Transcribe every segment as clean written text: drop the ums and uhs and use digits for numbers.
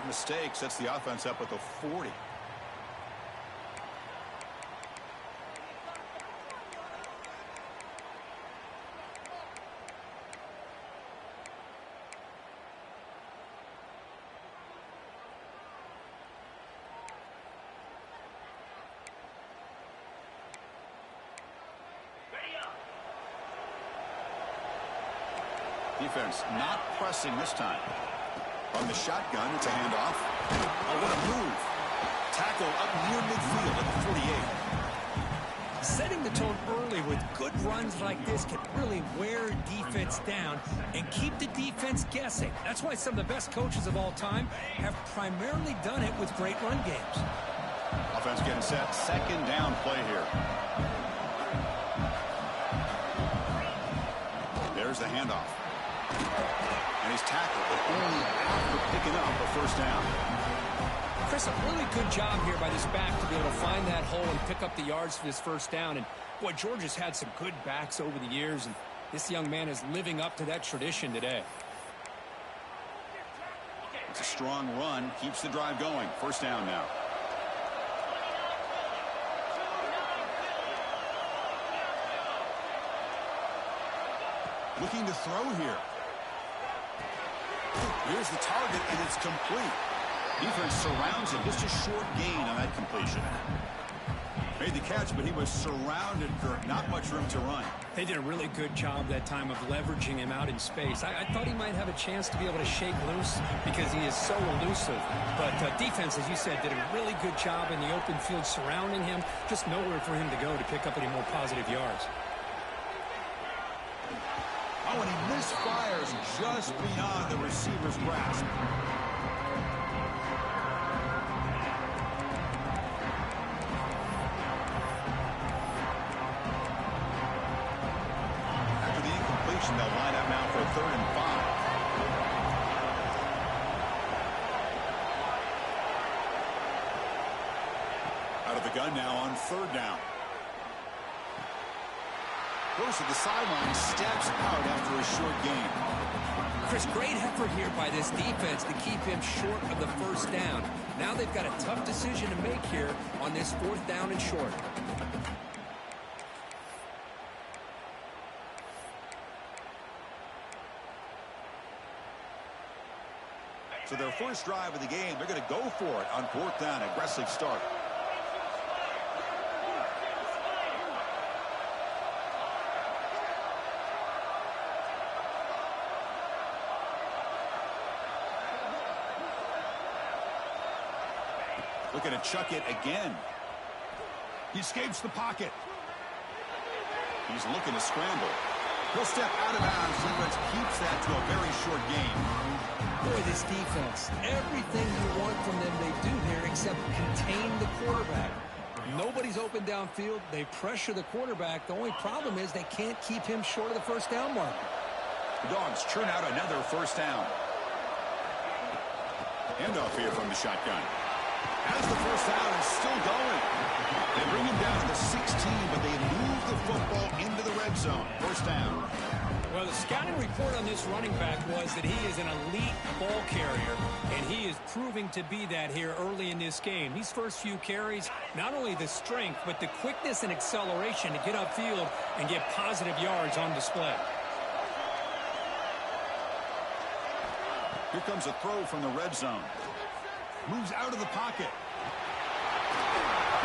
That mistake sets the offense up with a 40. Defense not pressing this time. On the shotgun, it's a handoff. Oh, what a move. Tackle up near midfield at the 48. Setting the tone early with good runs like this can really wear defense down and keep the defense guessing. That's why some of the best coaches of all time have primarily done it with great run games. Offense getting set. Second down play here. There's the handoff. And he's tackled, but only after picking up a first down. Chris, a really good job here by this back to be able to find that hole and pick up the yards for this first down. And, boy, Georgia's had some good backs over the years, and this young man is living up to that tradition today. It's a strong run. Keeps the drive going. First down now. Looking to throw here. Here's the target, and it's complete. Defense surrounds him. Just a short gain on that completion. Made the catch, but he was surrounded, Kirk. Not much room to run. They did a really good job that time of leveraging him out in space. I thought he might have a chance to be able to shake loose because he is so elusive. But defense, as you said, did a really good job in the open field surrounding him. Just nowhere for him to go to pick up any more positive yards. Oh, and he misfires just beyond the receiver's grasp. After the incompletion, they'll line up now for a 3rd and 5. Out of the gun now on 3rd down. Goes to the sideline, steps out after a short gain. Chris, great effort here by this defense to keep him short of the first down. Now they've got a tough decision to make here on this 4th down and short. So their first drive of the game, they're going to go for it on 4th down. Aggressive start. Looking to chuck it again. He escapes the pocket. He's looking to scramble. He'll step out of bounds. Defense keeps that to a very short gain. Boy, this defense, everything you want from them they do here except contain the quarterback. Nobody's open downfield. They pressure the quarterback. The only problem is they can't keep him short of the first down mark. The Dogs churn out another first down. Handoff here from the shotgun. As the first down is still going. They bring him down to the 16, but they move the football into the red zone. First down. Well, the scouting report on this running back was that he is an elite ball carrier, and he is proving to be that here early in this game. These first few carries, not only the strength, but the quickness and acceleration to get upfield and get positive yards on display. Here comes a throw from the red zone. Moves out of the pocket.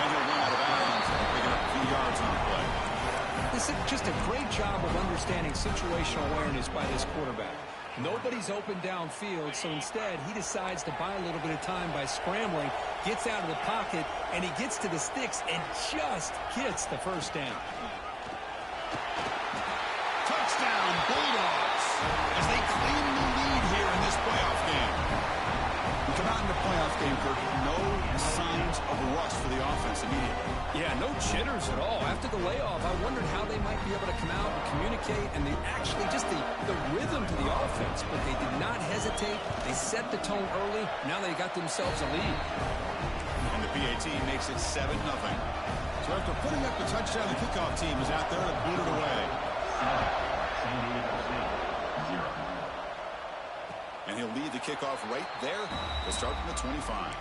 And he'll run out of bounds, picking up a few yards on the play. This is just a great job of understanding situational awareness by this quarterback. Nobody's open downfield, so instead he decides to buy a little bit of time by scrambling, gets out of the pocket, and he gets to the sticks and just gets the first down. Touchdown, Bulldogs, as they claim the lead here in this playoff game. We come out in the playoff game, Kirk, no signs of rust for the offense immediately. Yeah, no jitters at all. After the layoff, I wondered how they might be able to come out and communicate, and actually just the rhythm to the offense, but they did not hesitate. They set the tone early. Now they got themselves a lead. And the PAT makes it 7-0. So after putting up the touchdown, the kickoff team is out there to boot it away. And he'll lead the kickoff right there to start from the 25.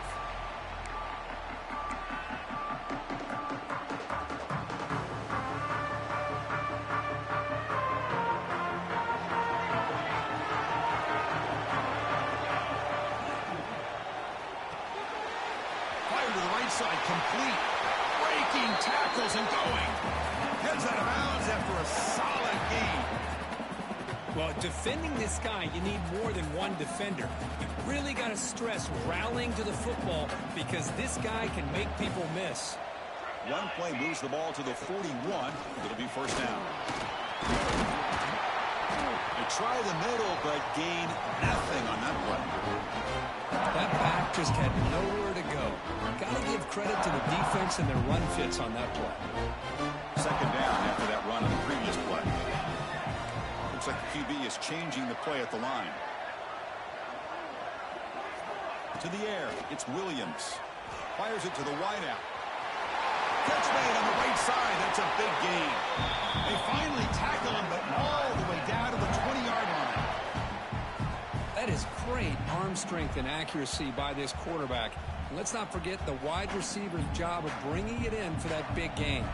Fire to the right side, complete. Breaking tackles and going. Heads out of bounds after a solid gain. Well, defending this guy, you need more than one defender. You really got to stress rallying to the football because this guy can make people miss. One play moves the ball to the 41. It'll be first down. They try the middle, but gain nothing on that play. That back just had nowhere to go. Got to give credit to the defense and their run fits on that play. Second down after that run on the previous play. Looks like the QB is changing the play at the line. To the air, it's Williams. Fires it to the wideout. Catch made on the right side. That's a big gain. They finally tackle him, but all the way down to the 20-yard line. That is great arm strength and accuracy by this quarterback. And let's not forget the wide receiver's job of bringing it in for that big gain.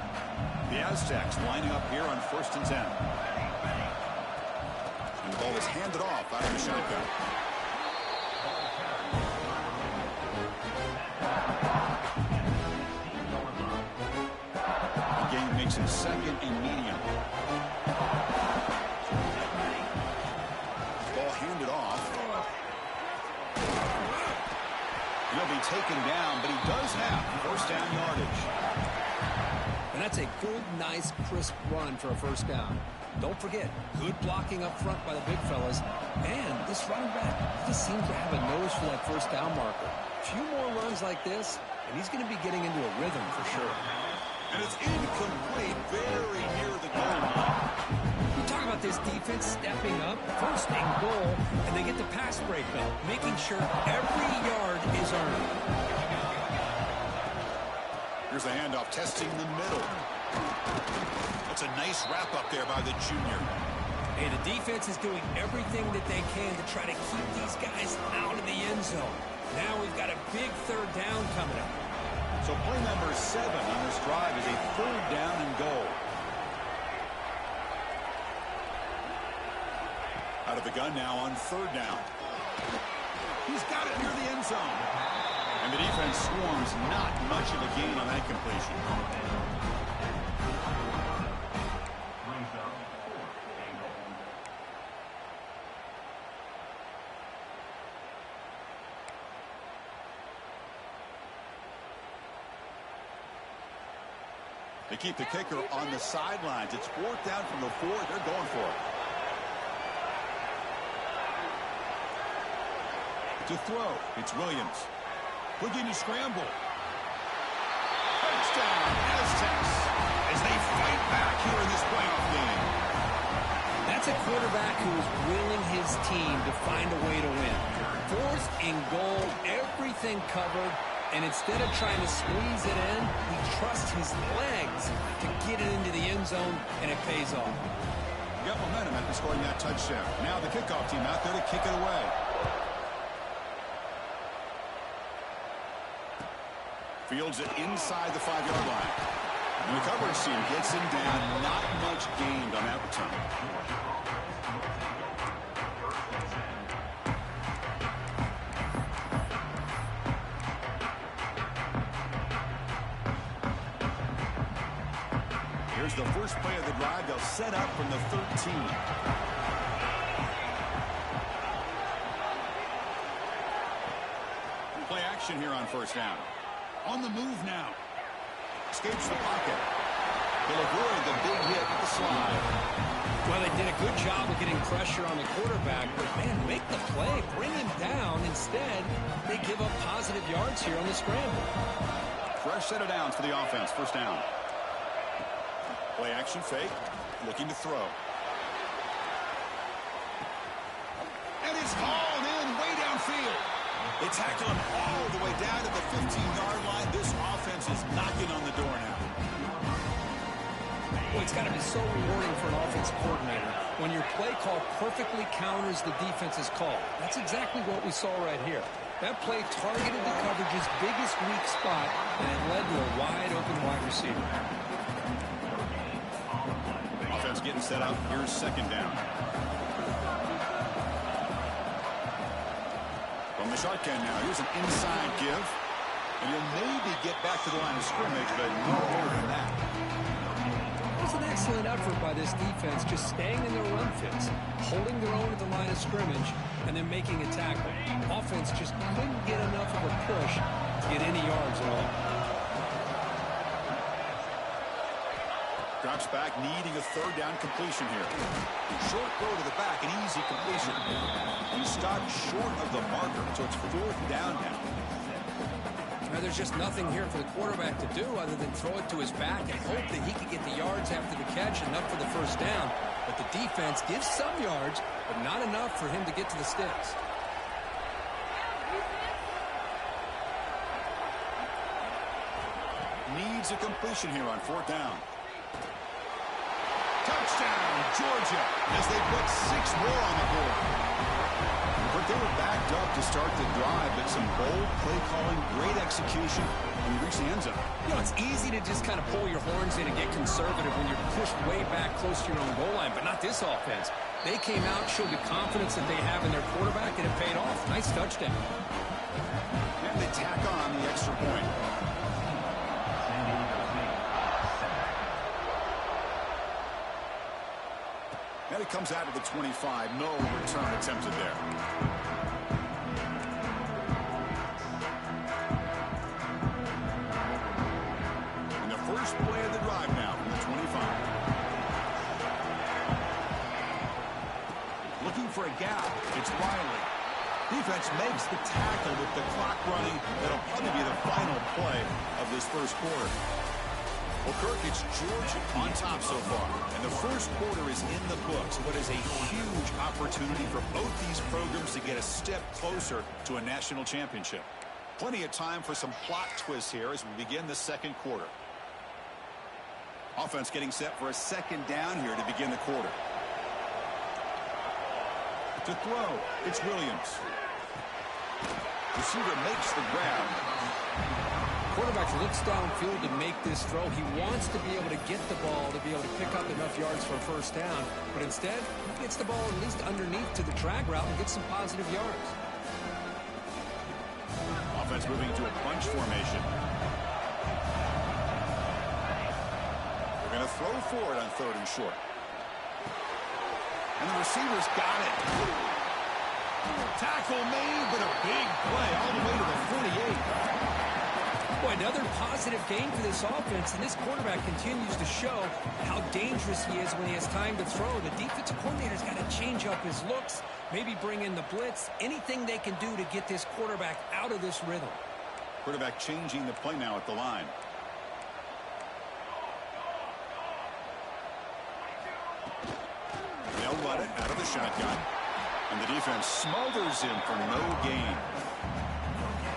The Aztecs lining up here on 1st and 10. And the ball is handed off out of the shotgun. The game makes it 2nd and medium. Ball handed off. He'll be taken down, but he does have first down yardage. And that's a good, nice, crisp run for a first down. Don't forget, good blocking up front by the big fellas. And this running back just seems to have a nose for that first down marker. A few more runs like this, and he's going to be getting into a rhythm for sure. And it's incomplete, very near the goal line. You talk about this defense stepping up, first and goal, and they get the pass breakup, making sure every yard is earned. Here's the handoff, testing the middle. That's a nice wrap-up there by the junior. Hey, the defense is doing everything that they can to try to keep these guys out of the end zone. Now we've got a big third down coming up. So play number 7 on this drive is a 3rd down and goal. Out of the gun now on 3rd down. He's got it near the end zone. And the defense swarms, not much of a gain on that completion. They keep the kicker on the sidelines. It's 4th down from the 4. They're going for it. To throw, it's Williams. Looking to scramble. Touchdown, Aztecs, as they fight back here in this playoff game. That's a quarterback who is willing his team to find a way to win. 4th and goal, everything covered. And instead of trying to squeeze it in, he trusts his legs to get it into the end zone, and it pays off. You got momentum after scoring that touchdown. Now the kickoff team out there to kick it away. Fields it inside the 5-yard line. And the coverage team gets him down. Not much gained on that return. Here's the first play of the drive. They'll set up from the 13. Play action here on 1st down. On the move now. Escapes the pocket. They'll avoid the big hit with the slide. Well, they did a good job of getting pressure on the quarterback, but, man, make the play. Bring him down. Instead, they give up positive yards here on the scramble. Fresh set of downs for the offense. First down. Play action fake. Looking to throw. And it's hauled in way downfield. They tackle him all the way down to the 15-yard line. This offense is knocking on the door now. Well, it's got to be so rewarding for an offensive coordinator when your play call perfectly counters the defense's call. That's exactly what we saw right here. That play targeted the coverage's biggest weak spot, and it led to a wide-open wide receiver. Offense getting set up. Here's second down. From the shotgun now, here's an inside give. And he'll maybe get back to the line of scrimmage, but no more than that. It was an excellent effort by this defense, just staying in their run fits, holding their own at the line of scrimmage, and then making a tackle. Offense just couldn't get enough of a push to get any yards at all. Drops back, needing a third down completion here. Short throw to the back, an easy completion. He stopped short of the marker, so it's fourth down now. Now, there's just nothing here for the quarterback to do other than throw it to his back and hope that he can get the yards after the catch, enough for the first down. But the defense gives some yards, but not enough for him to get to the sticks. Needs a completion here on fourth down. Touchdown, Georgia, as they put 6 more on the board. But they were backed up to start the drive, but some bold play calling, great execution, and we reached the end zone. You know, it's easy to just kind of pull your horns in and get conservative when you're pushed way back close to your own goal line, but not this offense. They came out, showed the confidence that they have in their quarterback, and it paid off. Nice touchdown. And they tack on the extra point. And it comes out of the 25. No return attempted there. And the first play of the drive now from the 25. Looking for a gap. It's Riley. Defense makes the tackle with the clock running. That'll probably be the final play of this first quarter. Well, Kirk, it's Georgia on top so far. And the first quarter is in the books. What is a huge opportunity for both these programs to get a step closer to a national championship. Plenty of time for some plot twists here as we begin the second quarter. Offense getting set for a second down here to begin the quarter. To throw, it's Williams. Receiver makes the grab. Quarterback looks downfield to make this throw. He wants to be able to get the ball to be able to pick up enough yards for a first down. But instead, he gets the ball at least underneath to the drag route and gets some positive yards. Offense moving to a bunch formation. They're going to throw for it on third and short. And the receiver's got it. Tackle made, but a big play all the way to the 48. Boy, another positive game for this offense, and this quarterback continues to show how dangerous he is when he has time to throw. The defensive coordinator's got to change up his looks, maybe bring in the blitz, anything they can do to get this quarterback out of this rhythm. Quarterback changing the play now at the line. They'll run it out of the shotgun, and the defense smothers him for no gain.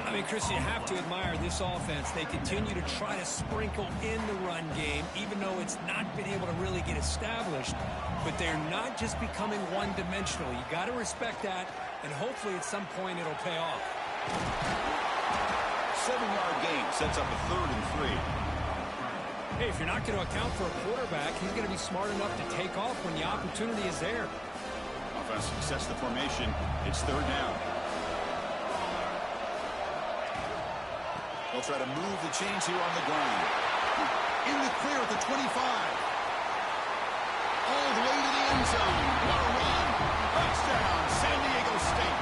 I mean, Chris, you have to admire this offense. They continue to try to sprinkle in the run game, even though it's not been able to really get established. But they're not just becoming one-dimensional. You got to respect that, and hopefully at some point it'll pay off. 7-yard gain sets up a 3rd and 3. Hey, if you're not going to account for a quarterback, he's going to be smart enough to take off when the opportunity is there. Offense sets the formation. It's 3rd down. They'll try to move the chains here on the ground. In the clear at the 25. All the way to the end zone. What a run. Touchdown, San Diego State.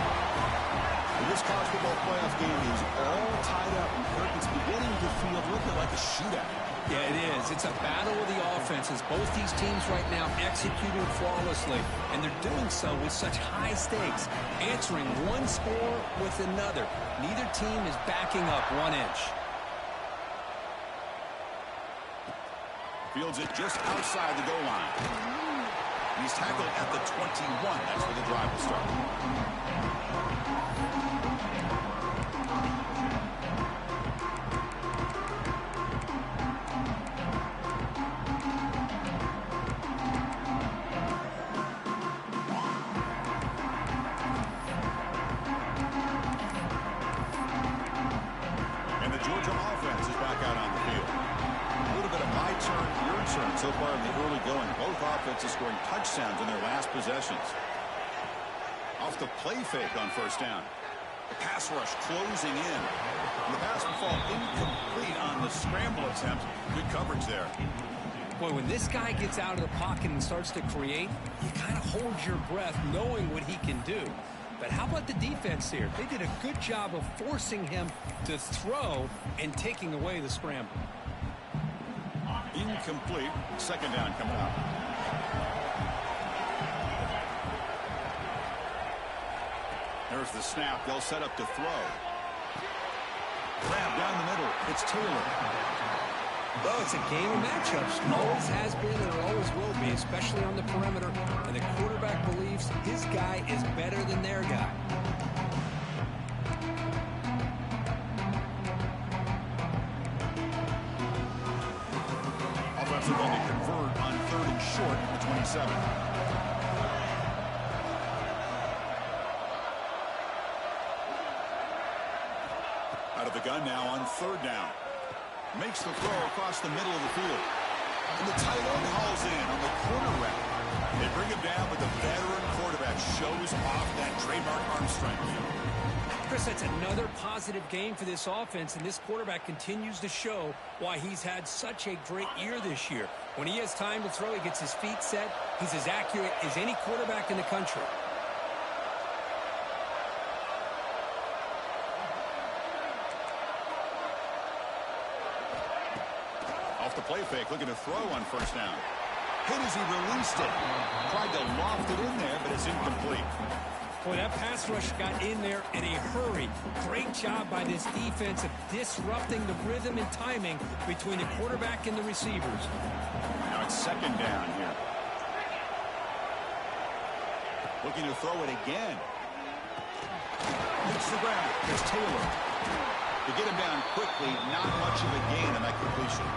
This college football playoff game is all tied up, and Kirk, it's beginning to feel a little bit like a shootout. Yeah, it is. It's a battle of the offenses. Both these teams right now executing flawlessly, and they're doing so with such high stakes, answering one score with another. Neither team is backing up 1 inch. Fields it just outside the goal line. He's tackled at the 21. That's where the drive will start. Georgia offense is back out on the field. A little bit of my turn, your turn so far in the early going. Both offenses scoring touchdowns in their last possessions. Off the play fake on first down. The pass rush closing in. And the pass will fall incomplete on the scramble attempt. Good coverage there. Boy, when this guy gets out of the pocket and starts to create, you kind of hold your breath knowing what he can do. But how about the defense here? They did a good job of forcing him to throw and taking away the scramble. Incomplete. Second down coming up. There's the snap. They'll set up to throw. Grab down the middle. It's Taylor. Well, it's a game of matchups. Always has been and always will be, especially on the perimeter. And the quarterback believes his guy is better than their guy. Offensive going to convert on 3rd and short at the 27. Out of the gun now on 3rd down. Makes the throw across the middle of the field. And the tight end hauls in on the corner route. They bring him down, but the veteran quarterback shows off that trademark arm strength. Chris, that's another positive game for this offense, and this quarterback continues to show why he's had such a great year this year. When he has time to throw, he gets his feet set. He's as accurate as any quarterback in the country. Off the play fake, looking to throw on first down. Hit as he released it. Tried to loft it in there, but it's incomplete. Boy, that pass rush got in there in a hurry. Great job by this defense of disrupting the rhythm and timing between the quarterback and the receivers. Now it's second down here. Looking to throw it again. Hits the ground. It's Taylor. To get him down quickly, not much of a gain on that completion.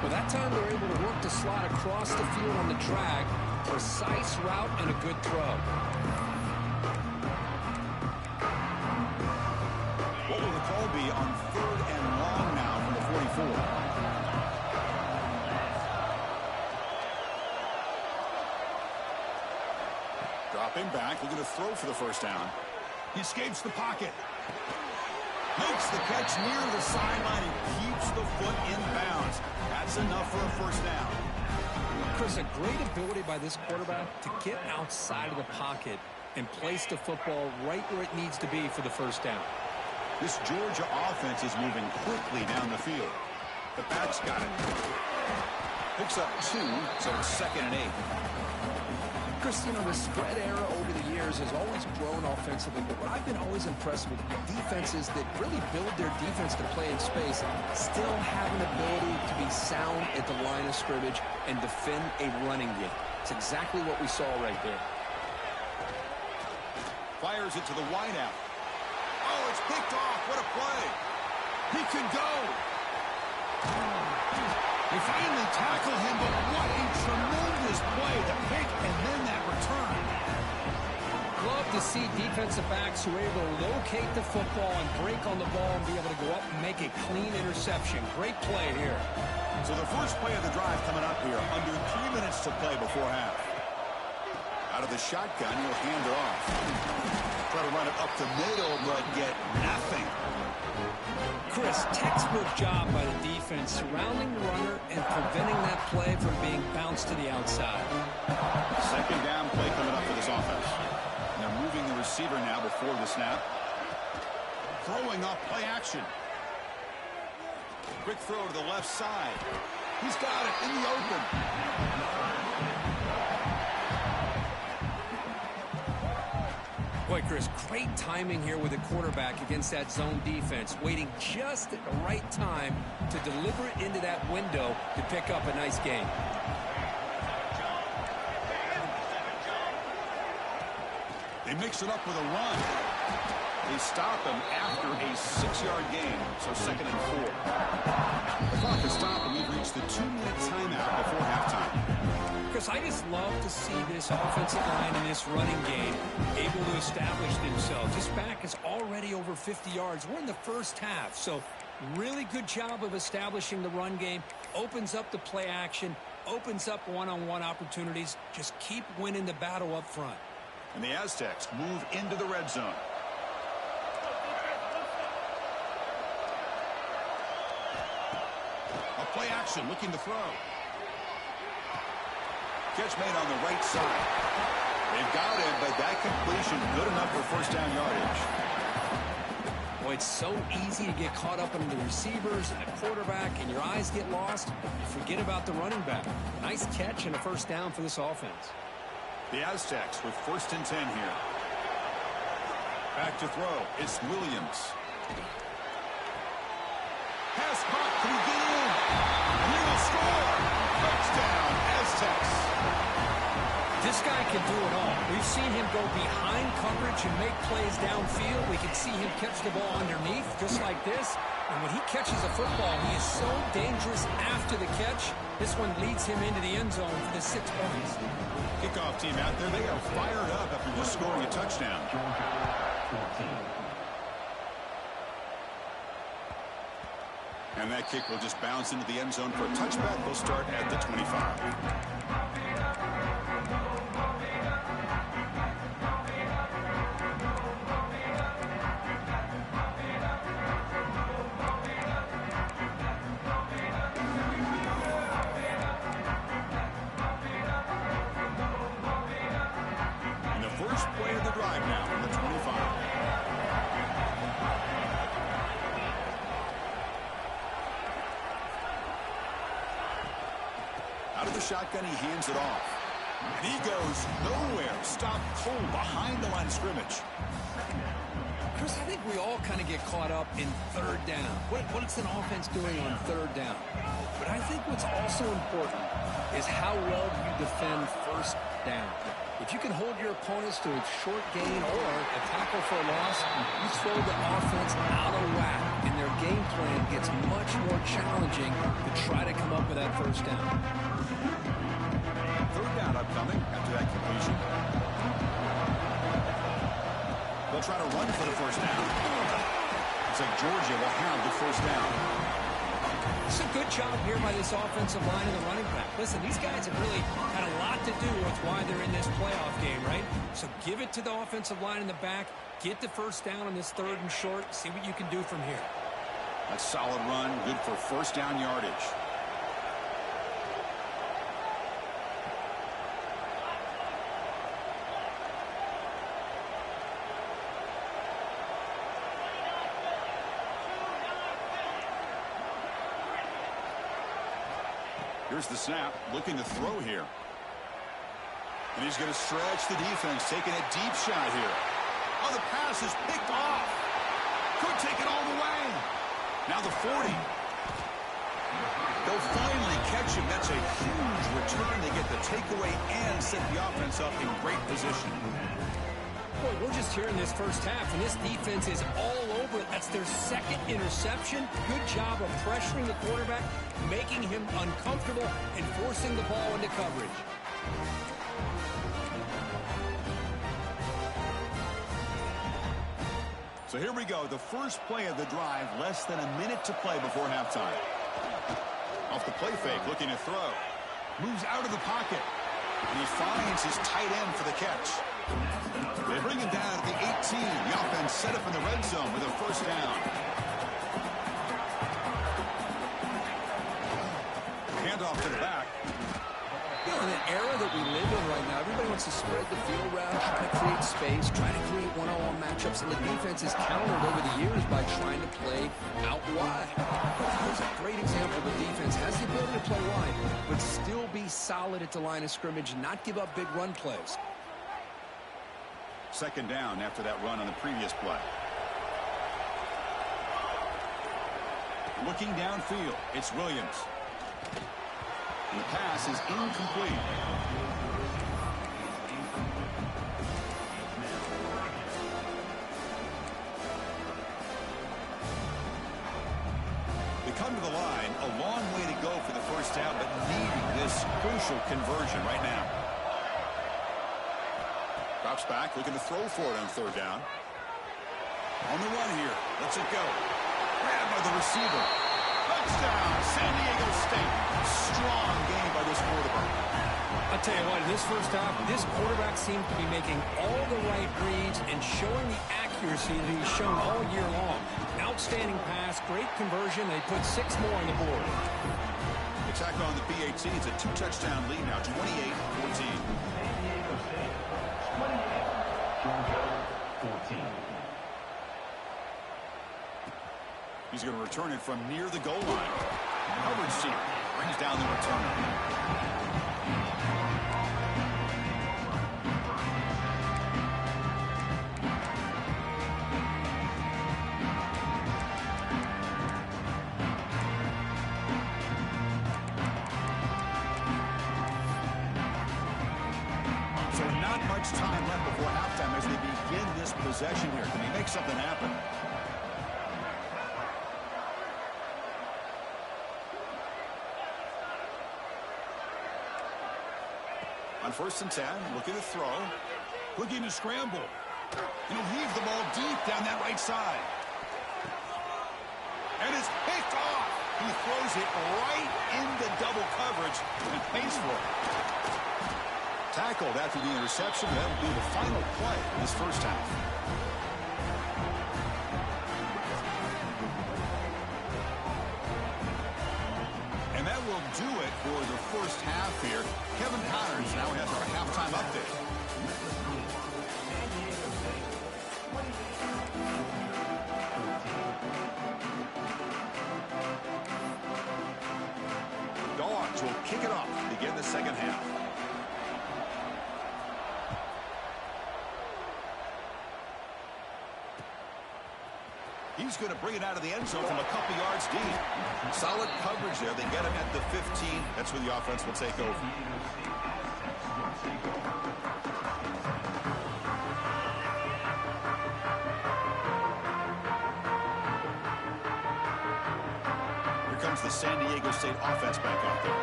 Well, that time they're able to work the slot across the field on the drag. Precise route and a good throw. What will the call be on 3rd and long now from the 44? Dropping back, looking to throw for the first down. He escapes the pocket. Makes the catch near the sideline and keeps the foot in bounds. That's enough for a first down. Chris, a great ability by this quarterback to get outside of the pocket and place the football right where it needs to be for the first down. This Georgia offense is moving quickly down the field. The back's got it. Picks up 2, so it's 2nd and 8. Chris, you know, the spread era over the years has always grown offensively, but what I've been always impressed with defenses that really build their defense to play in space still have an ability to be sound at the line of scrimmage and defend a running game. It's exactly what we saw right there. Fires it to the wideout. Oh, it's picked off. What a play. He can go. They finally tackle him, but what a tremendous play. The pick and then that return. Love to see defensive backs who are able to locate the football and break on the ball and be able to go up and make a clean interception. Great play here. So the first play of the drive coming up here. Under 3 minutes to play before half. Out of the shotgun, he'll hand it off. Try to run it up the middle, but get nothing. Chris, textbook job by the defense surrounding the runner and preventing that play from being bounced to the outside. Second down play coming up for this offense. And they're moving the receiver now before the snap. Throwing off play action. Quick throw to the left side. He's got it in the open. Boy, Chris, great timing here with the quarterback against that zone defense, waiting just at the right time to deliver it into that window to pick up a nice gain. They mix it up with a run. They stop him after a 6-yard gain, so 2nd and 4. The clock has stopped, and we've reached the 2-minute timeout before halftime. Chris, I just love to see this offensive line in this running game able to establish themselves. This back is already over 50 yards. We're in the first half, so really good job of establishing the run game. Opens up the play action, opens up one-on-one opportunities. Just keep winning the battle up front. And the Aztecs move into the red zone. A play action, looking to throw. Catch made on the right side. They've got it, but that completion good enough for first down yardage. Boy, it's so easy to get caught up in the receivers and the quarterback, and your eyes get lost. You forget about the running back. Nice catch and a first down for this offense. The Aztecs with 1st and 10 here. Back to throw. It's Williams. Pass caught. Can he get in? And they will score. Touchdown, Aztecs. This guy can do it all. We've seen him go behind coverage and make plays downfield. We can see him catch the ball underneath, just like this. And when he catches a football, he is so dangerous after the catch. This one leads him into the end zone for the 6 points. Kickoff team out there. They are fired up after just scoring a touchdown. And that kick will just bounce into the end zone for a touchback. They'll start at the 25. Shotgun, he hands it off. And he goes nowhere. Stopped cold behind the line of scrimmage. Chris, I think we all kind of get caught up in 3rd down. What's an offense doing on 3rd down? But I think what's also important is how well you defend 1st down. If you can hold your opponents to a short gain or a tackle for a loss, you throw the offense out of whack, and their game plan gets much more challenging to try to come up with that 1st down. 3rd down upcoming after that completion. They'll try to run for the 1st down. Looks like Georgia will have the 1st down. It's a good job here by this offensive line and the running back. Listen, these guys have really had a lot to do with why they're in this playoff game, right? So give it to the offensive line in the back. Get the 1st down on this 3rd and short. See what you can do from here. A solid run, good for 1st down yardage. Here's the snap, looking to throw here. And he's going to stretch the defense, taking a deep shot here. Oh, the pass is picked off. Could take it all the way. Now the 40. They'll finally catch him. That's a huge return. They get the takeaway and set the offense up in great position. Boy, we're just here in this first half, and this defense is all over it. That's their 2nd interception. Good job of pressuring the quarterback, making him uncomfortable, and forcing the ball into coverage. So here we go, the first play of the drive, less than a minute to play before halftime. Off the play fake, looking to throw. Moves out of the pocket, and he finds his tight end for the catch. They bring him down at the 18. The offense set up in the red zone with a 1st down. Handoff to the back. You know, in an era that we live in right now, everybody wants to spread the field around, try to create space, try to create one-on-one matchups, and the defense is countered over the years by trying to play out wide. Here's a great example. The defense has the ability to play wide, but still be solid at the line of scrimmage and not give up big run plays. 2nd down after that run on the previous play. Looking downfield, it's Williams. And the pass is incomplete. come to the line. A long way to go for the first down, but needing this crucial conversion right now. Drops back, looking to throw for it on third down. On the run here. Lets it go. Grabbed by the receiver. Touchdown, San Diego State. Strong game by this quarterback. I'll tell you what, in this first half, this quarterback seemed to be making all the right reads and showing the accuracy that he's shown all year long. Outstanding pass, great conversion. They put 6 more on the board. The tack on the PAT. It's a 2-touchdown lead now, 28-14. He's going to return it from near the goal line. Coverage team brings down the return. So not much time left before halftime as they begin this possession here. Can he make something happen? On 1st and 10, looking to throw. Looking to scramble. He'll heave the ball deep down that right side. And it's picked off. He throws it right into double coverage and pays for it. Tackled after the interception. That'll be the final play in this first half. And that will do it for the first half here. Kevin Connors now has our halftime update. The Dogs will kick it off to begin the second half. He's going to bring it out of the end zone from a couple yards deep. Solid coverage there. They get him at the 15. That's where the offense will take over. Here comes the San Diego State offense back out there.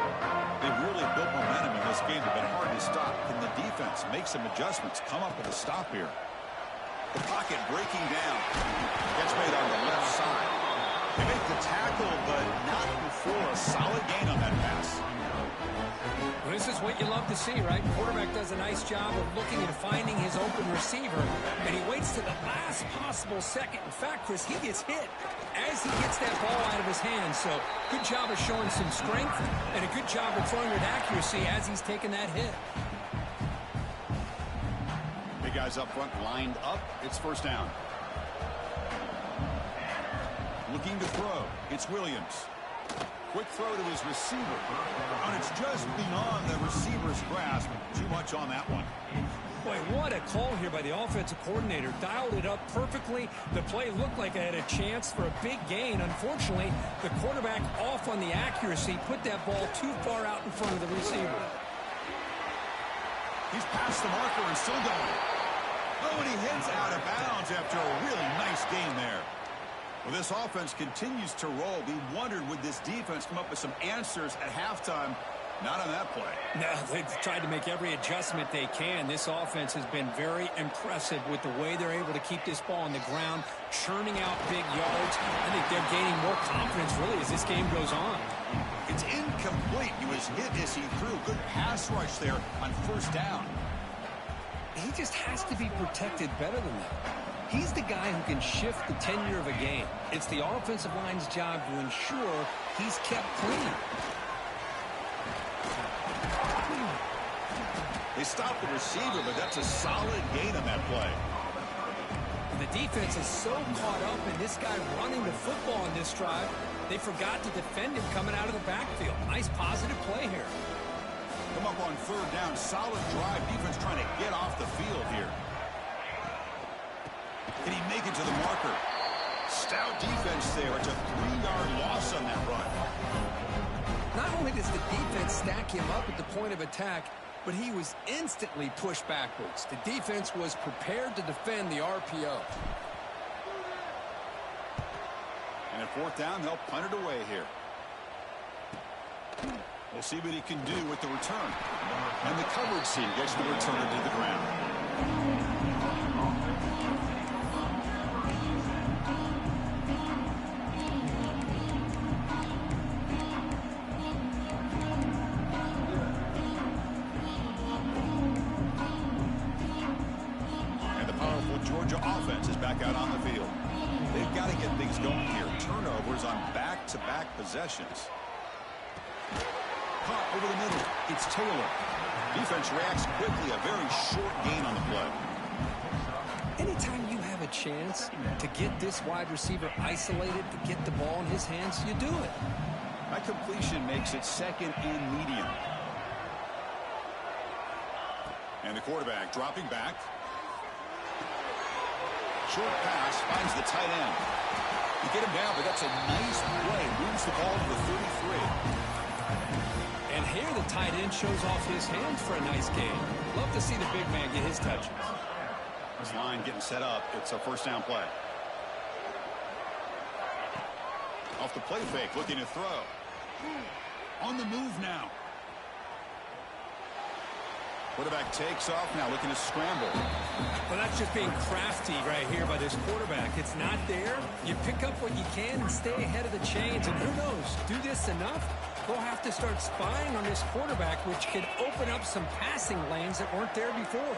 They've really built momentum in this game. They've been hard to stop. Can the defense make some adjustments? Come up with a stop here. The pocket breaking down. Gets made on the left side. They make the tackle, but not before a solid gain on that pass. Well, this is what you love to see, right? Quarterback does a nice job of looking and finding his open receiver, and he waits to the last possible second. In fact, Chris, he gets hit as he gets that ball out of his hands. So good job of showing some strength and a good job of throwing with accuracy as he's taking that hit. Guys up front lined up. It's first down. Looking to throw. It's Williams. Quick throw to his receiver. And it's just beyond the receiver's grasp. Too much on that one. Boy, what a call here by the offensive coordinator. Dialed it up perfectly. The play looked like it had a chance for a big gain. Unfortunately, the quarterback off on the accuracy, put that ball too far out in front of the receiver. He's past the marker and still going. Oh, and he heads out of bounds after a really nice game there. Well, this offense continues to roll. We wondered, would this defense come up with some answers at halftime? Not on that play. No, they've tried to make every adjustment they can. This offense has been very impressive with the way they're able to keep this ball on the ground, churning out big yards. I think they're gaining more confidence, really, as this game goes on. It's incomplete. He was hit as he threw. Good pass rush there on first down. He just has to be protected better than that. He's the guy who can shift the tenure of a game. It's the offensive line's job to ensure he's kept clean. They stopped the receiver, but that's a solid gain on that play. The defense is so caught up in this guy running the football in this drive, they forgot to defend him coming out of the backfield. Nice positive play here. Come up on third down. Solid drive. Defense trying to get off the field here. Can he make it to the marker? Stout defense there. It's a 3-yard loss on that run. Not only does the defense stack him up at the point of attack, but he was instantly pushed backwards. The defense was prepared to defend the RPO. And at fourth down, they'll punt it away here. We'll see what he can do with the return. And the coverage team gets the returner to the ground. And the powerful Georgia offense is back out on the field. They've got to get things going here. Turnovers on back-to-back possessions. Caught over the middle. It's Taylor. Defense reacts quickly. A very short gain on the play. Anytime you have a chance to get this wide receiver isolated, to get the ball in his hands, you do it. That completion makes it second and medium. And the quarterback dropping back. Short pass finds the tight end. You get him down, but that's a nice play. Moves the ball to the 33. And here the tight end shows off his hands for a nice gain. Love to see the big man get his touches. This line getting set up. It's a first down play. Off the play fake, looking to throw. On the move now. Quarterback takes off now, looking to scramble. Well, that's just being crafty right here by this quarterback. It's not there. You pick up what you can and stay ahead of the chains. And who knows, do this enough, they'll have to start spying on this quarterback, which could open up some passing lanes that weren't there before.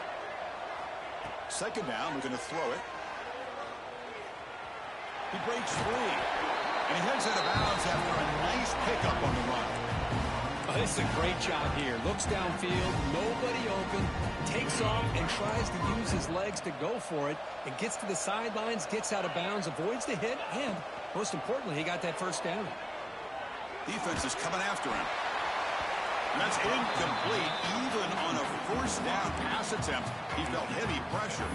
Second down, we're going to throw it. He breaks free. And he heads out of bounds after a nice pickup on the run. Oh, this is a great job here. Looks downfield, nobody open, takes off and tries to use his legs to go for it. And gets to the sidelines, gets out of bounds, avoids the hit, and most importantly, he got that first down. Defense is coming after him. And that's incomplete. Even on a first down pass attempt, he felt heavy pressure.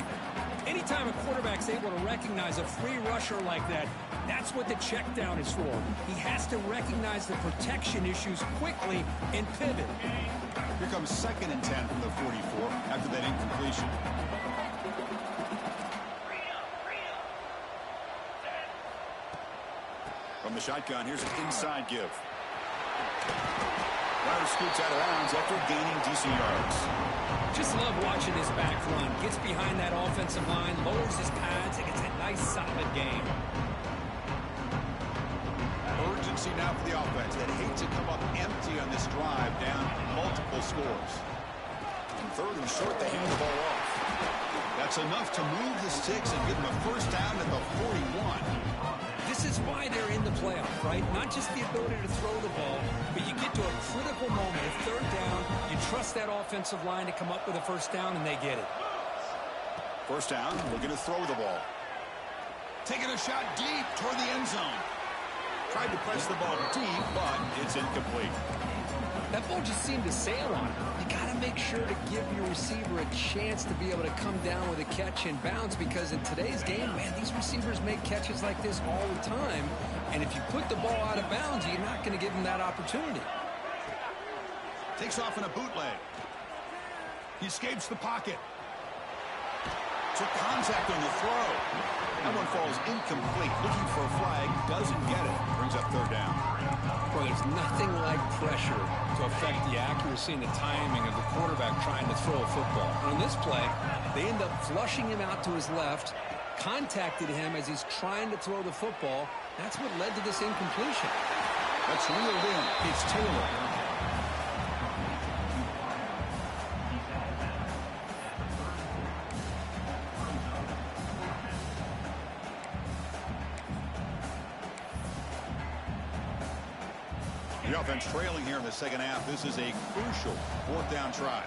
Anytime a quarterback's able to recognize a free rusher like that, that's what the check down is for. He has to recognize the protection issues quickly and pivot. Here comes second and 10 from the 44 after that incompletion. From the shotgun, here's an inside give. Ryder scoots out of bounds after gaining decent yards. Just love watching his back run. Gets behind that offensive line, lowers his pads, and gets a nice solid gain. Urgency now for the offense that hates to come up empty on this drive, down multiple scores. And third and short, they hand the ball off. That's enough to move the sticks and give them a first down at the 41. This is why they're in the playoff, right? Not just the ability to throw the ball, but you get to a critical moment. If third down, you trust that offensive line to come up with a first down, and they get it. First down, we're going to throw the ball. Taking a shot deep toward the end zone. Tried to press the ball deep, but it's incomplete. That ball just seemed to sail on him. You got to make sure to give your receiver a chance to be able to come down with a catch and bounce, because in today's game, man, these receivers make catches like this all the time. And if you put the ball out of bounds, you're not going to give them that opportunity. Takes off in a bootleg. He escapes the pocket. Took contact on the throw. That one falls incomplete. Looking for a flag. Doesn't get it. Brings up third down. Well, there's nothing like pressure to affect the accuracy and the timing of the quarterback trying to throw a football. On this play, they end up flushing him out to his left, contacted him as he's trying to throw the football. That's what led to this incompletion. That's reeled in. It's Taylor. The offense trailing here in the second half. This is a crucial fourth down try.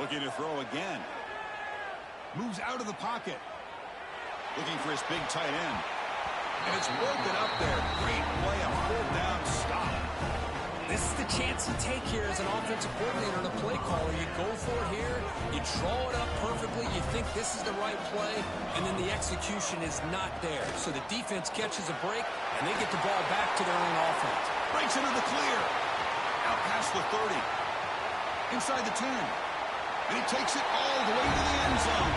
Looking to throw again. Moves out of the pocket. Looking for his big tight end. And it's broken up there. Great play, a fourth down stop. This is the chance you take here as an offensive coordinator and a play caller. You go for it here, you draw it up perfectly, you think this is the right play, and then the execution is not there. So the defense catches a break, and they get the ball back to their own offense. Breaks into the clear. Out past the 30. Inside the 10. And he takes it all the way to the end zone.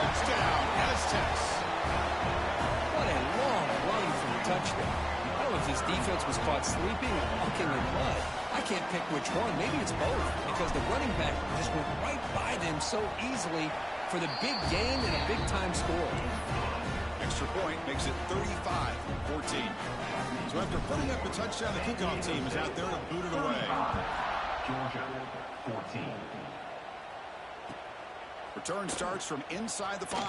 Touchdown, Aztecs. What a long run for a touchdown. I don't know if this defense was caught sleeping or walking in mud. I can't pick which one. Maybe it's both, because the running back just went right by them so easily for the big gain and a big-time score. Extra point makes it 35-14. So after putting up the touchdown, the kickoff team is out there to boot it away. Georgia, 14. Return starts from inside the 5.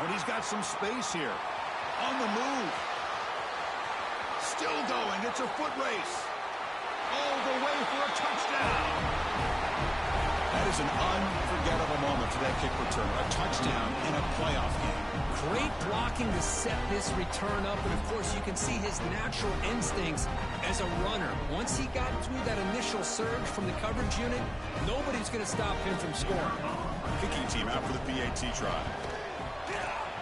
And he's got some space here. On the move. Still going. It's a foot race. All the way for a touchdown. That is an unforgettable moment for that kick return. A touchdown in a playoff game. Great blocking to set this return up, and of course you can see his natural instincts as a runner. Once he got through that initial surge from the coverage unit, nobody's going to stop him from scoring. Kicking team out for the PAT try.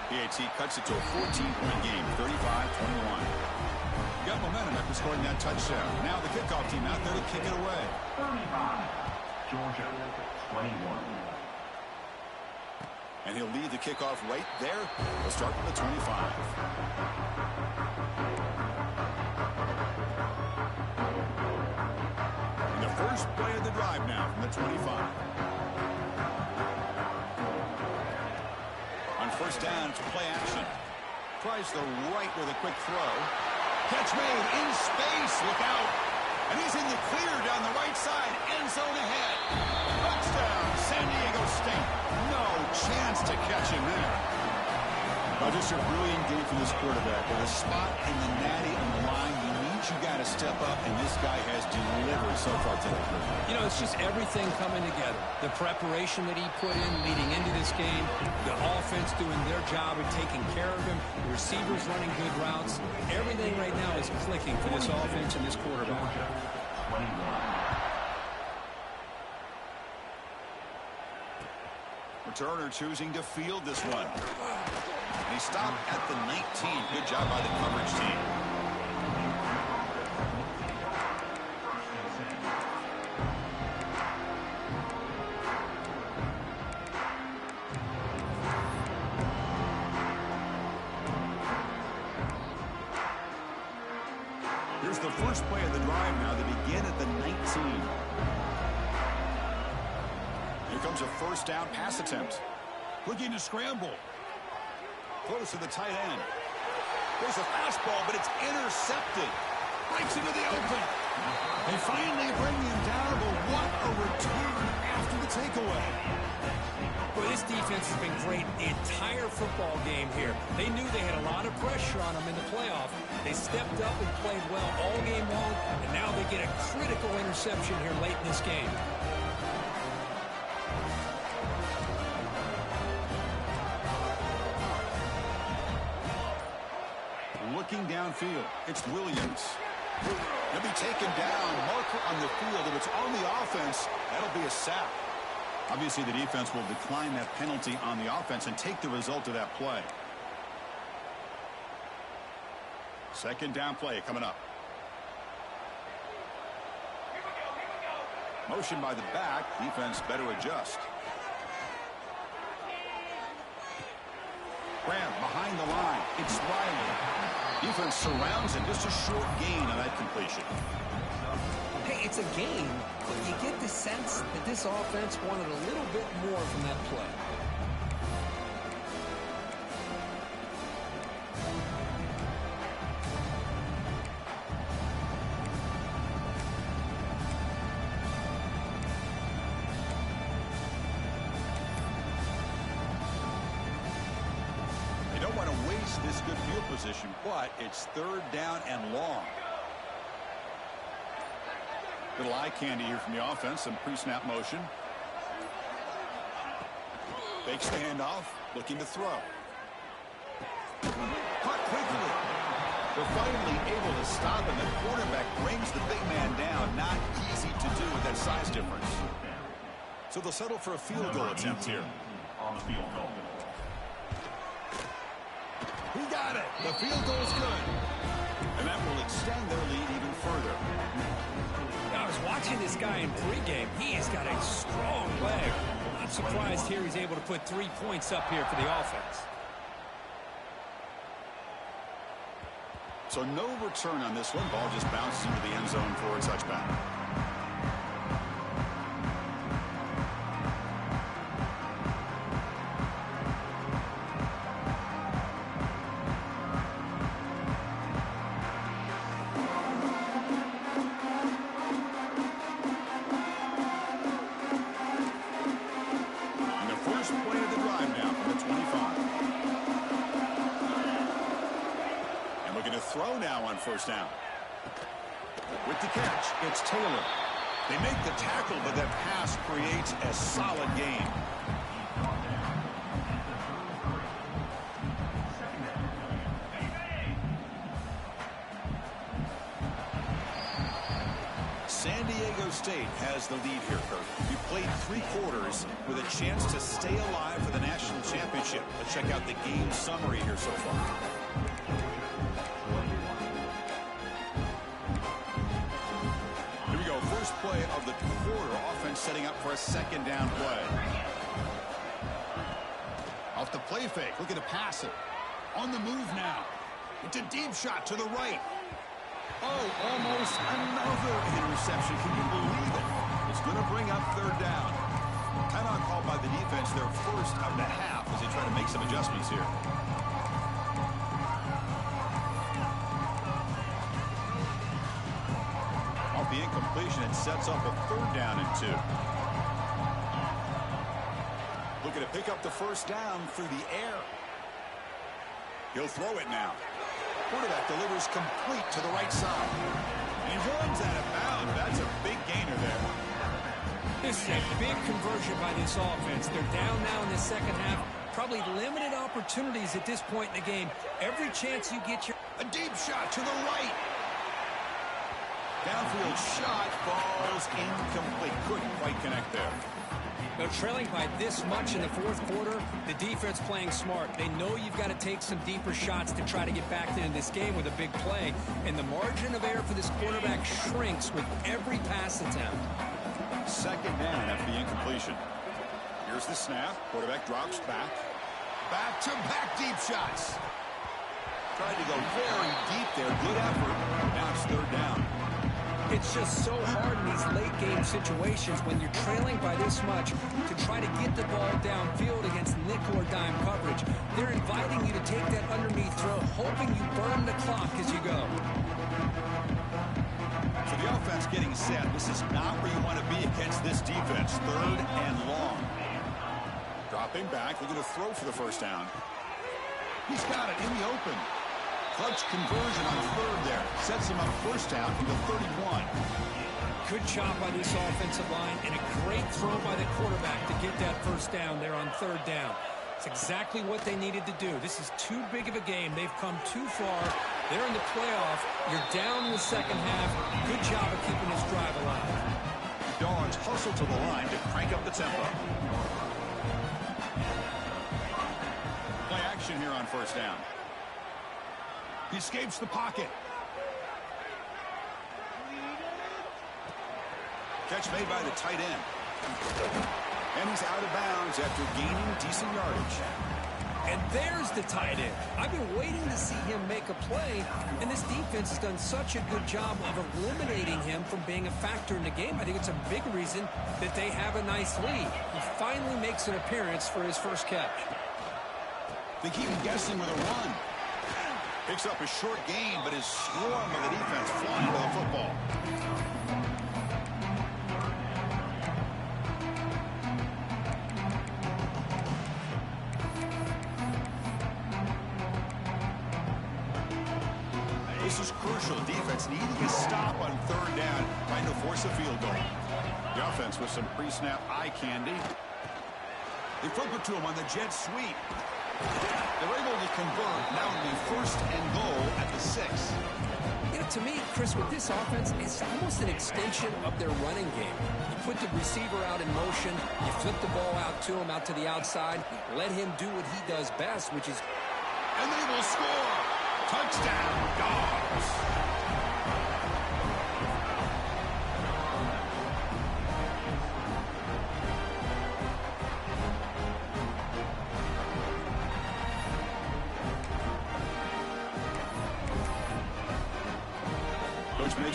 PAT cuts it to a 14-point game, 35-21. Got momentum after scoring that touchdown. Now the kickoff team out there to kick it away. 35, Georgia, 21. And he'll lead the kickoff right there. We'll start with the 25. And the first play of the drive now from the 25. On first down, it's play action. Tries the right with a quick throw. Catch made in space. Look out. And he's in the clear down the right side. End zone ahead. Touchdown, San Diego State. No chance to catch him there. Well, just a brilliant game from this quarterback. With a spot in the natty on the line, you got to step up, and this guy has delivered so far today. You know, it's just everything coming together. The preparation that he put in leading into this game, the offense doing their job of taking care of him, the receivers running good routes. Everything right now is clicking for this offense and this quarterback. 21. Returner choosing to field this one. And he stopped at the 19. Good job by the coverage team. Here's the first play of the drive now. They begin at the 19. Here comes a first down pass attempt. Looking to scramble. Close to the tight end. There's a fastball, but it's intercepted. Breaks into the open. They finally bring him down, but what a return after the takeaway. Boy, this defense has been great the entire football game here. They knew they had a lot of pressure on them in the playoff. They stepped up and played well all game long, and now they get a critical interception here late in this game. Looking downfield, it's Williams. He'll be taken down. Marker on the field. If it's on the offense, that'll be a sack. Obviously, the defense will decline that penalty on the offense and take the result of that play. Second down play coming up. Motion by the back. Defense better adjust. Graham behind the line. It's Riley. Defense surrounds him. Just a short gain on that completion. Hey, it's a game, but you get the sense that this offense wanted a little bit more from that play. They don't want to waste this good field position, but it's third down and long. Little eye candy here from the offense. Some pre-snap motion. Fakes the handoff. Looking to throw. Caught quickly. They're finally able to stop him. The quarterback brings the big man down. Not easy to do with that size difference. So they'll settle for a field goal attempt here. On the field goal. He got it. The field goal's good. And that will extend their lead even further. I was watching this guy in pregame, he has got a strong leg. Not surprised here he's able to put 3 points up here for the offense. So no return on this one. Ball just bounces into the end zone for a touchback. Throw now on first down. With the catch, it's Taylor. They make the tackle, but that pass creates a solid gain. San Diego State has the lead here, Kurt. We played 3 quarters with a chance to stay alive for the national championship. Let's check out the game summary here so far. First play of the quarter, offense setting up for a second down play. Off the play fake, looking to pass it. On the move now. It's a deep shot to the right. Oh, almost another interception. Can you believe it? It's going to bring up third down. Timeout called by the defense, their first of the half as they try to make some adjustments here. The incompletion, it sets up a third down and 2. Looking to pick up the first down through the air. He'll throw it now. Quarterback delivers complete to the right side. And he runs out of bounds. That's a big gainer there. This is a big conversion by this offense. They're down now in the second half. Probably limited opportunities at this point in the game. Every chance you get your... A deep shot to the right. Downfield shot falls incomplete. Couldn't quite connect there. They're trailing by this much in the fourth quarter. The defense playing smart. They know you've got to take some deeper shots to try to get back into this game with a big play. And the margin of error for this quarterback shrinks with every pass attempt. Second down after the incompletion. Here's the snap. Quarterback drops back. Back-to-back deep shots. Tried to go very deep there. Good effort. Now it's third down. It's just so hard in these late-game situations when you're trailing by this much to try to get the ball downfield against nickel or dime coverage. They're inviting you to take that underneath throw, hoping you burn the clock as you go. So the offense getting set. This is not where you want to be against this defense. Third and long. Dropping back, looking to throw for the first down. He's got it in the open. Clutch conversion on third there. Sets him up first down from the 31. Good job by this offensive line and a great throw by the quarterback to get that first down there on third down. It's exactly what they needed to do. This is too big of a game. They've come too far. They're in the playoff. You're down in the second half. Good job of keeping this drive alive. The Dogs hustle to the line to crank up the tempo. Play action here on first down. He escapes the pocket. Catch made by the tight end. And he's out of bounds after gaining decent yardage. And there's the tight end. I've been waiting to see him make a play, and this defense has done such a good job of eliminating him from being a factor in the game. I think it's a big reason that they have a nice lead. He finally makes an appearance for his first catch. They keep him guessing with a run. Picks up a short gain, but is swarmed by the defense flying to the football. This is crucial. Defense needing a stop on third down, trying to force a field goal. The offense with some pre-snap eye candy. They flip it to him on the jet sweep. They're able to convert. Now it'll be first and goal at the 6. You know, to me, Chris, with this offense, it's almost an extension of their running game. You put the receiver out in motion, you flip the ball out to him, out to the outside, let him do what he does best, which is... And they will score! Touchdown, Dogs!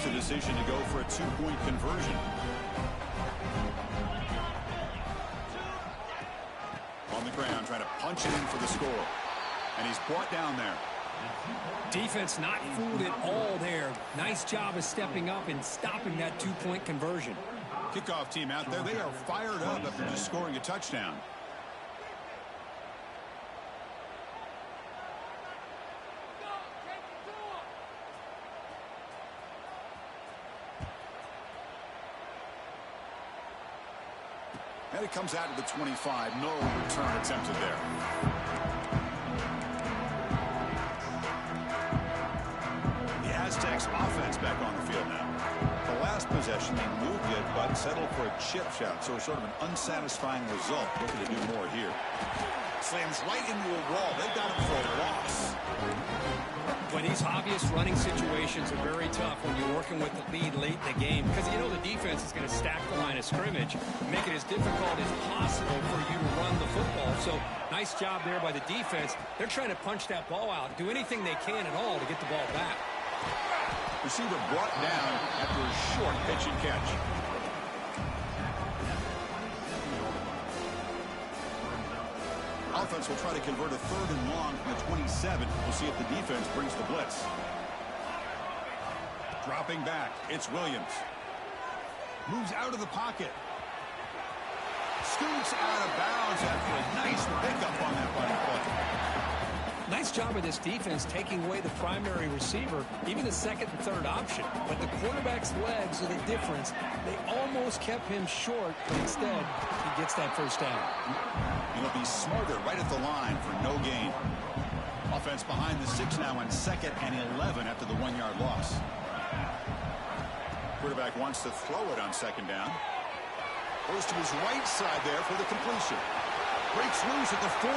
the decision to go for a two-point conversion. On the ground, trying to punch it in for the score. And he's brought down there. Defense not fooled at all there. Nice job of stepping up and stopping that two-point conversion. Kickoff team out there, they are fired up after just scoring a touchdown. And it comes out to the 25. No return attempted there. The Aztecs offense back on the field now. The last possession, they moved it, but settled for a chip shot. So sort of an unsatisfying result. Looking to do more here. Slams right into a wall. They've got him for a loss. Well, these obvious running situations are very tough when you're working with the lead late in the game, because you know the defense is going to stack the line of scrimmage, make it as difficult as possible for you to run the football. So nice job there by the defense. They're trying to punch that ball out, do anything they can at all to get the ball back. Receiver brought down after a short pitch and catch. Offense will try to convert a 3rd and long from the 27. We'll see if the defense brings the blitz. Dropping back, it's Williams. Moves out of the pocket. Scoots out of bounds after a nice pickup on that running play. Nice job of this defense taking away the primary receiver, even the 2nd and 3rd option. But the quarterback's legs are the difference. They almost kept him short, but instead he gets that first down. He'll be smarter right at the line for no gain. Offense behind the 6 now on 2nd and 11 after the 1-yard loss. Quarterback wants to throw it on 2nd down. Goes to his right side there for the completion. Breaks loose at the 40.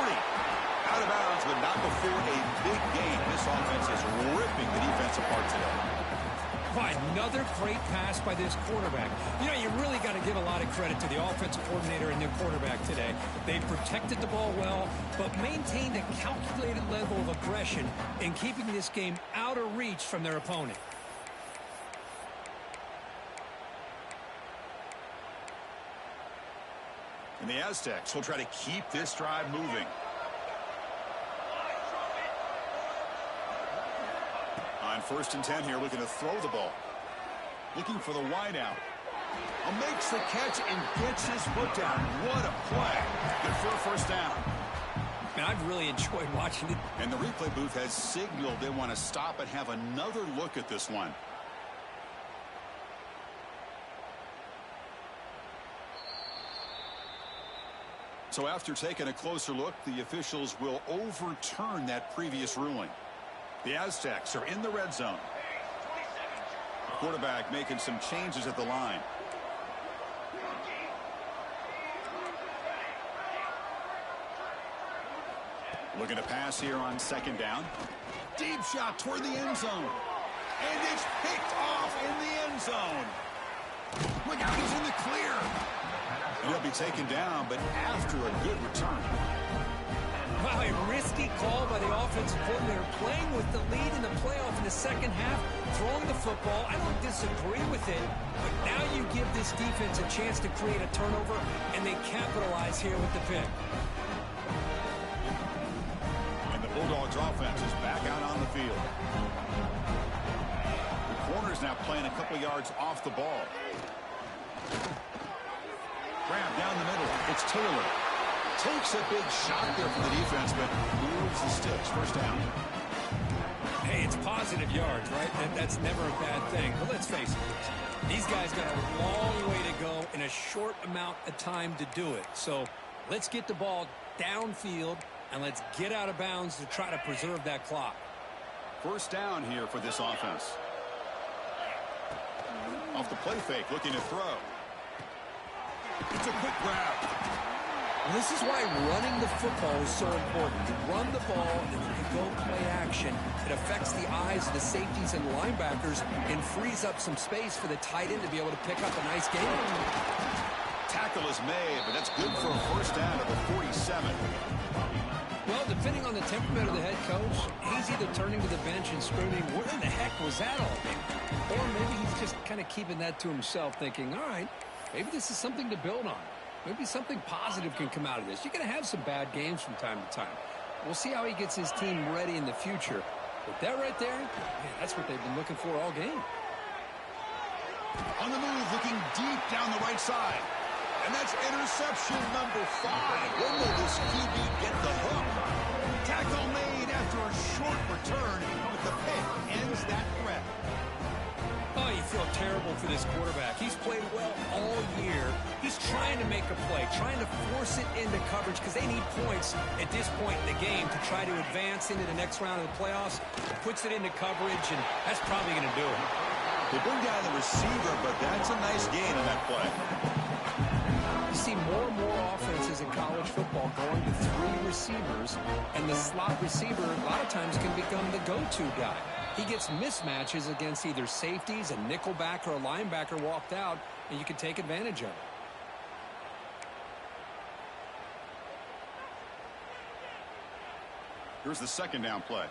Out of bounds, but not before a big gain. This offense is ripping the defense apart today. Another great pass by this quarterback. You know, you really got to give a lot of credit to the offensive coordinator and their quarterback today. They protected the ball well, but maintained a calculated level of aggression in keeping this game out of reach from their opponent. And the Aztecs will try to keep this drive moving. On 1st and 10 here, looking to throw the ball. Looking for the wideout. Makes the catch and gets his foot down. What a play. Good for a first down. Man, I've really enjoyed watching it. And the replay booth has signaled they want to stop and have another look at this one. So after taking a closer look, the officials will overturn that previous ruling. The Aztecs are in the red zone. Quarterback making some changes at the line. Looking to pass here on 2nd down. Deep shot toward the end zone. And it's picked off in the end zone. Look out, he's in the clear. And he'll be taken down, but after a good return. Wow, a risky call by the offensive coordinator, playing with the lead in the playoff in the 2nd half, throwing the football. I don't disagree with it, but now you give this defense a chance to create a turnover, and they capitalize here with the pick. And the Bulldogs offense is back out on the field. The corner's now playing a couple yards off the ball. Grab down the middle. It's Taylor. Takes a big shot there for the defense, but moves the sticks. First down. Hey, it's positive yards, right? That's never a bad thing. But let's face it, these guys got a long way to go in a short amount of time to do it. So let's get the ball downfield, and let's get out of bounds to try to preserve that clock. First down here for this offense. Off the play fake, looking to throw. It's a quick grab. This is why running the football is so important. You run the ball, and then you go play action. It affects the eyes of the safeties and linebackers and frees up some space for the tight end to be able to pick up a nice game. Tackle is made, but that's good for a first down at the 47. Well, depending on the temperament of the head coach, he's either turning to the bench and screaming, "Where in the heck was that all?" Or maybe he's just kind of keeping that to himself, thinking, all right, maybe this is something to build on. Maybe something positive can come out of this. You're going to have some bad games from time to time. We'll see how he gets his team ready in the future. But that right there, man, that's what they've been looking for all game. On the move, looking deep down the right side. And that's interception number 5. When will this QB get the hook? Tackle made after a short return, but the pick ends that threat. Oh, you feel terrible for this quarterback. He's played well all year. He's trying to make a play, trying to force it into coverage because they need points at this point in the game to try to advance into the next round of the playoffs. Puts it into coverage, and that's probably going to do it. They bring down the receiver, but that's a nice gain on that play. You see more and more offenses in college football going to 3 receivers, and the slot receiver a lot of times can become the go-to guy. He gets mismatches against either safeties, a nickelback, or a linebacker walked out, and you can take advantage of it. Here's the second down play.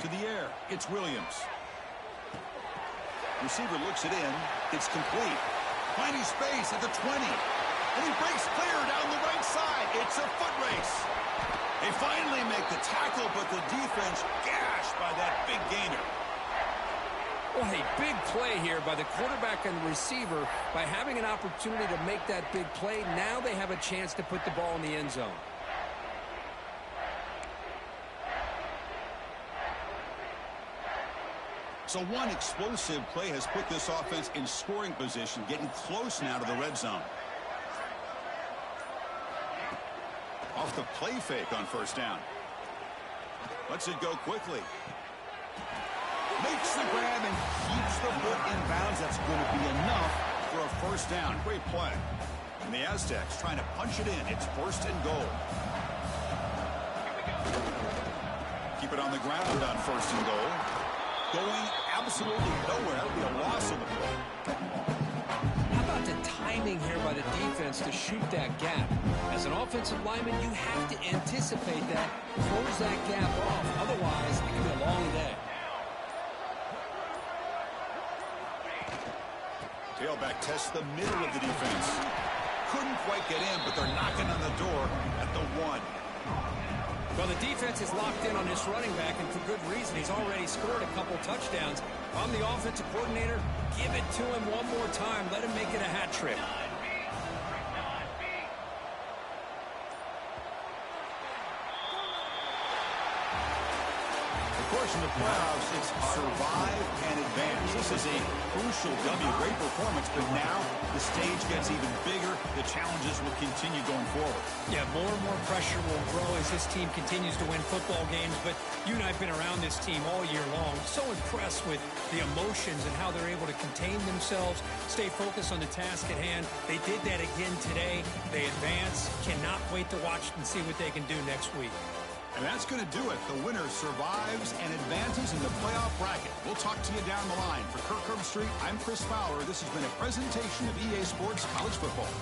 To the air, it's Williams. Receiver looks it in. It's complete. Finding space at the 20. And he breaks clear down the right side. It's a foot race. They finally make the tackle, but the defense gashed by that big gainer. Well, a big play here by the quarterback and the receiver. By having an opportunity to make that big play, now they have a chance to put the ball in the end zone. So one explosive play has put this offense in scoring position, getting close now to the red zone. Off the play fake on first down. Lets it go quickly. Makes the grab and keeps the foot in bounds. That's going to be enough for a first down. Great play. And the Aztecs trying to punch it in. It's first and goal. Keep it on the ground on first and goal. Going absolutely nowhere. That'll be a loss of the play. How about the timing here by the defense to shoot that gap? As an offensive lineman, you have to anticipate that, close that gap off. Otherwise, it can be a long day. Tailback tests the middle of the defense. Couldn't quite get in, but they're knocking on the door at the 1. Well, the defense is locked in on this running back, and for good reason. He's already scored a couple touchdowns. If I'm the offensive coordinator, give it to him one more time. Let him make it a hat trick. Of course, in the playoffs, it's survive and advance. This is a crucial W. Great performance, but now the stage gets even bigger. The challenges will continue going forward. Yeah, more and more pressure will grow as this team continues to win football games. But you and I have been around this team all year long. So impressed with the emotions and how they're able to contain themselves, stay focused on the task at hand. They did that again today. They advance. Cannot wait to watch and see what they can do next week. And that's going to do it. The winner survives and advances in the playoff bracket. We'll talk to you down the line. For Kirk Herbstreit, I'm Chris Fowler. This has been a presentation of EA Sports College Football.